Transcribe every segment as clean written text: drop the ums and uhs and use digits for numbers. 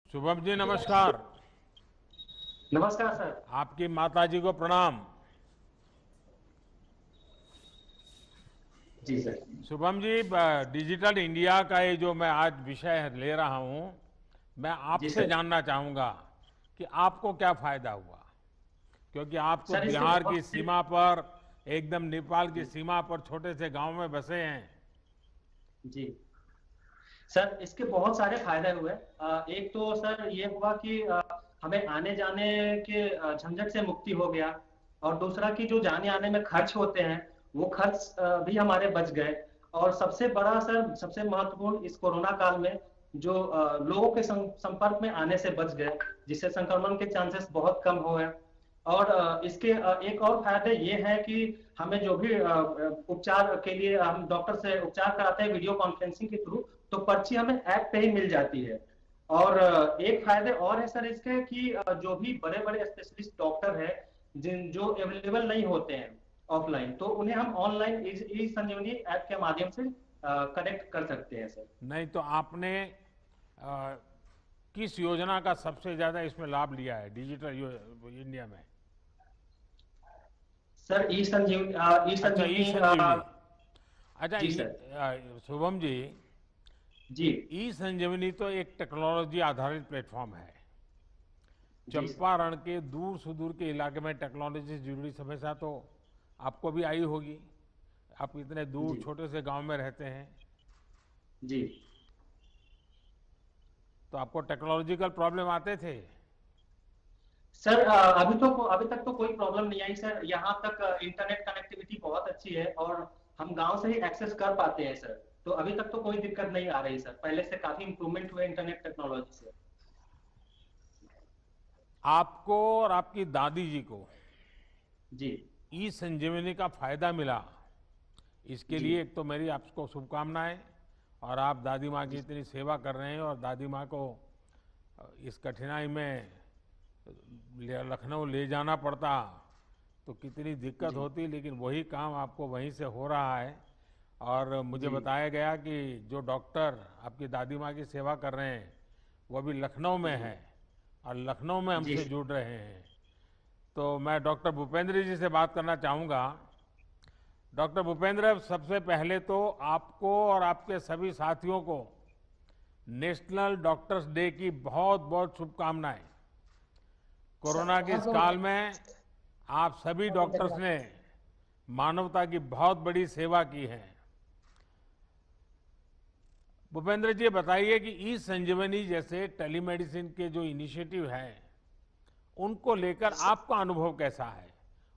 शुभम जी नमस्कार। नमस्कार सर। आपकी माताजी को प्रणाम। जी sir. Shubham ji, digital India का ये जो मैं आज विषय ले रहा हूँ, मैं जी आपसे सर। जानना चाहूँगा कि आपको क्या फायदा हुआ। क्योंकि आप तो सर इसके बिहार की बहुत सीमा पर, एकदम नेपाल की सीमा पर छोटे से गांव में बसे हैं। जी सर, इसके बहुत सारे फायदे हुए। एक तो सर ये हुआ कि हमें आने जाने के झंझट से मुक्ति हो गया। और दूसरा कि जो जाने आने में खर्च होते हैं वो खर्च भी हमारे बच गए। और सबसे बड़ा सर, सबसे महत्वपूर्ण, इस कोरोना काल में जो लोगों के संपर्क में आने से बच गए, जिससे संक्रमण के चांसेस बहुत कम हो गए। और इसके एक और फायदे ये है कि हमें जो भी उपचार के लिए हम डॉक्टर से उपचार कराते हैं वीडियो कॉन्फ्रेंसिंग के थ्रू, तो पर्ची हमें ऐप पे ही मिल जाती है। और एक फायदे और है सर इसके कि जो भी बड़े बड़े स्पेशलिस्ट डॉक्टर है जिन जो अवेलेबल नहीं होते हैं ऑफलाइन, तो उन्हें हम ऑनलाइन ई संजीवनी ऐप के माध्यम से कनेक्ट कर सकते हैं सर। नहीं तो आपने अ, किस योजना का सबसे ज़्यादा इसमें लाभ लिया है डिजिटल इंडिया में? सर ई अच्छा, ई संजीवनी संजीवनी। अच्छा, जी सर। शुभम जी, जी ई संजीवनी तो एक टेक्नोलॉजी आधारित प्लेटफॉर्म है। जी सर। चंपारण के दूर सुदूर के इलाके में टेक्नोलॉजी से जुड़ी समस्या तो आपको भी आई होगी। आप इतने दूर जी छोटे से गांव में रहते हैं, जी तो आपको टेक्नोलॉजिकल प्रॉब्लम आते थे? सर, अभी तक तो कोई प्रॉब्लम नहीं आई सर। यहाँ तक इंटरनेट कनेक्टिविटी बहुत अच्छी है और हम गांव से ही एक्सेस कर पाते हैं सर। तो अभी तक तो कोई दिक्कत नहीं आ रही सर, पहले से काफी इंप्रूवमेंट हुए इंटरनेट टेक्नोलॉजी से। आपको और आपकी दादी जी को जी ई संजीवनी का फायदा मिला, इसके जी लिए एक तो मेरी आपको शुभकामनाएं। और आप दादी माँ की जी इतनी सेवा कर रहे हैं, और दादी माँ को इस कठिनाई में लखनऊ ले जाना पड़ता तो कितनी दिक्कत जी होती, लेकिन वही काम आपको वहीं से हो रहा है। और मुझे जी बताया गया कि जो डॉक्टर आपकी दादी माँ की सेवा कर रहे हैं वो अभी लखनऊ में जी है, और लखनऊ में जी हमसे जुड़ रहे हैं। तो मैं डॉक्टर भूपेंद्र जी से बात करना चाहूँगा। डॉक्टर भूपेंद्र, सबसे पहले तो आपको और आपके सभी साथियों को नेशनल डॉक्टर्स डे की बहुत बहुत शुभकामनाएं। सर, कोरोना के बहुत इस बहुत काल में आप सभी बहुत बहुत डॉक्टर्स धन्यवाद। ने मानवता की बहुत बड़ी सेवा की है। भूपेंद्र जी, बताइए कि ई संजीवनी जैसे टेलीमेडिसिन के जो इनिशिएटिव हैं, उनको लेकर आपका अनुभव कैसा है?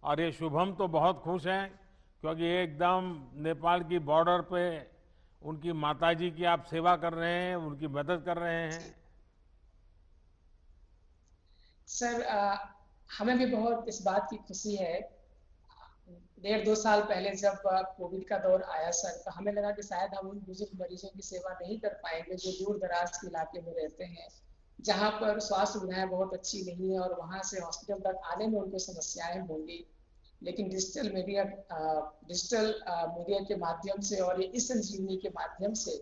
और ये शुभम तो बहुत खुश हैं, क्योंकि ये एकदम नेपाल की बॉर्डर पे उनकी माताजी की आप सेवा कर रहे हैं, उनकी मदद कर रहे हैं। सर, हमें भी बहुत इस बात की खुशी है। 1.5-2 साल पहले जब कोविड का दौर आया सर, तो हमें लगा कि शायद हम उन बुजुर्ग मरीजों की सेवा नहीं कर पाएंगे जो दूर दराज के इलाके में रहते हैं, जहाँ पर स्वास्थ्य सुविधाएं बहुत अच्छी नहीं है और वहाँ से हॉस्पिटल तक आने में उनको समस्याएं होंगी। लेकिन डिजिटल मीडिया के माध्यम से और ये इस संजीवनी के माध्यम से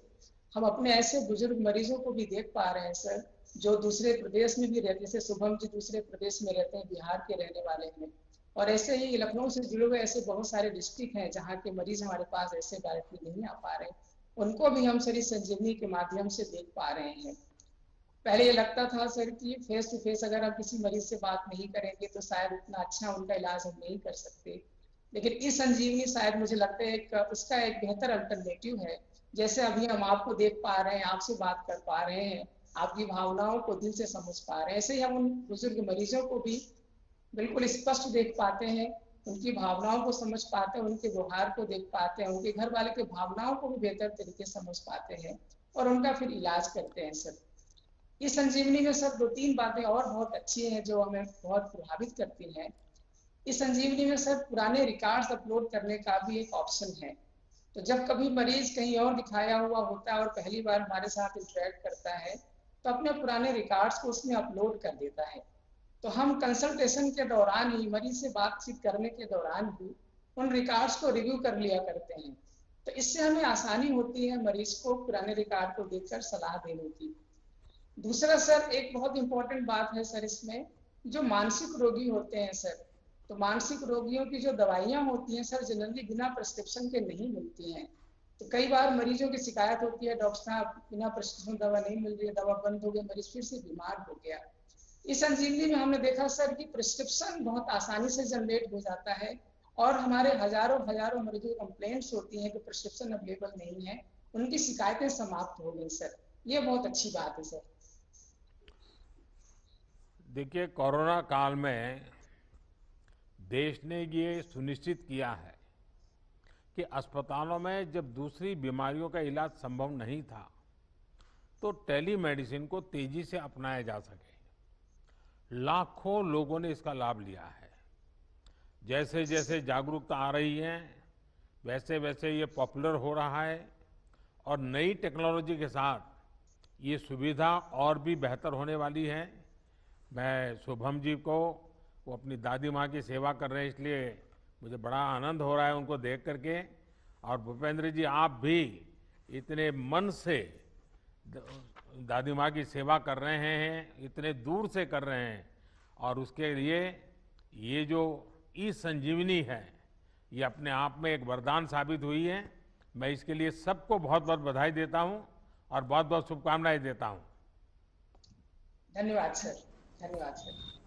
हम अपने ऐसे बुजुर्ग मरीजों को भी देख पा रहे हैं सर, जो दूसरे प्रदेश में भी रहते हैं। जैसे शुभम जी दूसरे प्रदेश में रहते हैं, बिहार के रहने वाले हैं। और ऐसे ही लखनऊ से जुड़े हुए ऐसे बहुत सारे डिस्ट्रिक्ट हैं जहाँ के मरीज हमारे पास ऐसे डायरेक्टली नहीं आ पा रहे, उनको भी हम सर इस संजीवनी के माध्यम से देख पा रहे हैं। पहले ये लगता था सर कि फेस टू फेस अगर हम किसी मरीज से बात नहीं करेंगे तो शायद उतना अच्छा उनका इलाज हम नहीं कर सकते, लेकिन इस संजीवनी शायद मुझे लगता है एक उसका एक बेहतर अल्टरनेटिव है। जैसे अभी हम आपको देख पा रहे हैं, आपसे बात कर पा रहे हैं, आपकी भावनाओं को दिल से समझ पा रहे हैं, ऐसे ही हम उन बुजुर्ग मरीजों को भी बिल्कुल स्पष्ट देख पाते हैं, उनकी भावनाओं को समझ पाते हैं, उनके व्यवहार को देख पाते हैं, उनके घर वाले के भावनाओं को भी बेहतर तरीके से समझ पाते हैं और उनका फिर इलाज करते हैं सर। इस संजीवनी में सर 2-3 बातें और बहुत अच्छी हैं जो हमें बहुत प्रभावित करती हैं। इस संजीवनी में सर पुराने रिकॉर्ड्स अपलोड करने का भी एक ऑप्शन है। तो जब कभी मरीज कहीं और दिखाया हुआ होता है और पहली बार हमारे साथ इंटरेक्ट करता है, तो अपने पुराने रिकॉर्ड्स को उसमें अपलोड कर देता है। तो हम कंसल्टेशन के दौरान ही, मरीज से बातचीत करने के दौरान ही उन रिकॉर्ड्स को रिव्यू कर लिया करते हैं। तो इससे हमें आसानी होती है मरीज को पुराने रिकॉर्ड को देखकर सलाह देने की। दूसरा सर, एक बहुत इंपॉर्टेंट बात है सर इसमें, जो मानसिक रोगी होते हैं सर, तो मानसिक रोगियों की जो दवाइयाँ होती हैं सर, जनरली बिना प्रिस्क्रिप्शन के नहीं मिलती हैं। तो कई बार मरीजों की शिकायत होती है, डॉक्टर साहब बिना प्रिस्क्रिप्शन दवा नहीं मिल रही है, दवा बंद हो गई, मरीज फिर से बीमार हो गया। इस संजीवनी में हमने देखा सर कि प्रिस्क्रिप्शन बहुत आसानी से जनरेट हो जाता है, और हमारे हजारों हजारों मरीजों को कंप्लेंट्स होती हैं कि प्रिस्क्रिप्शन अवेलेबल नहीं है, उनकी शिकायतें समाप्त हो गई सर। ये बहुत अच्छी बात है सर। देखिए, कोरोना काल में देश ने ये सुनिश्चित किया है कि अस्पतालों में जब दूसरी बीमारियों का इलाज संभव नहीं था, तो टेलीमेडिसिन को तेजी से अपनाया जा सके। लाखों लोगों ने इसका लाभ लिया है। जैसे जैसे जागरूकता आ रही है, वैसे वैसे ये पॉपुलर हो रहा है, और नई टेक्नोलॉजी के साथ ये सुविधा और भी बेहतर होने वाली है। मैं शुभम जी को, वो अपनी दादी माँ की सेवा कर रहे हैं, इसलिए मुझे बड़ा आनंद हो रहा है उनको देख करके। और भूपेंद्र जी, आप भी इतने मन से दादी माँ की सेवा कर रहे हैं, इतने दूर से कर रहे हैं, और उसके लिए ये जो ई संजीवनी है, ये अपने आप में एक वरदान साबित हुई है। मैं इसके लिए सबको बहुत बहुत बधाई देता हूँ और बहुत बहुत शुभकामनाएं देता हूँ। धन्यवाद सर, धन्यवाद सर।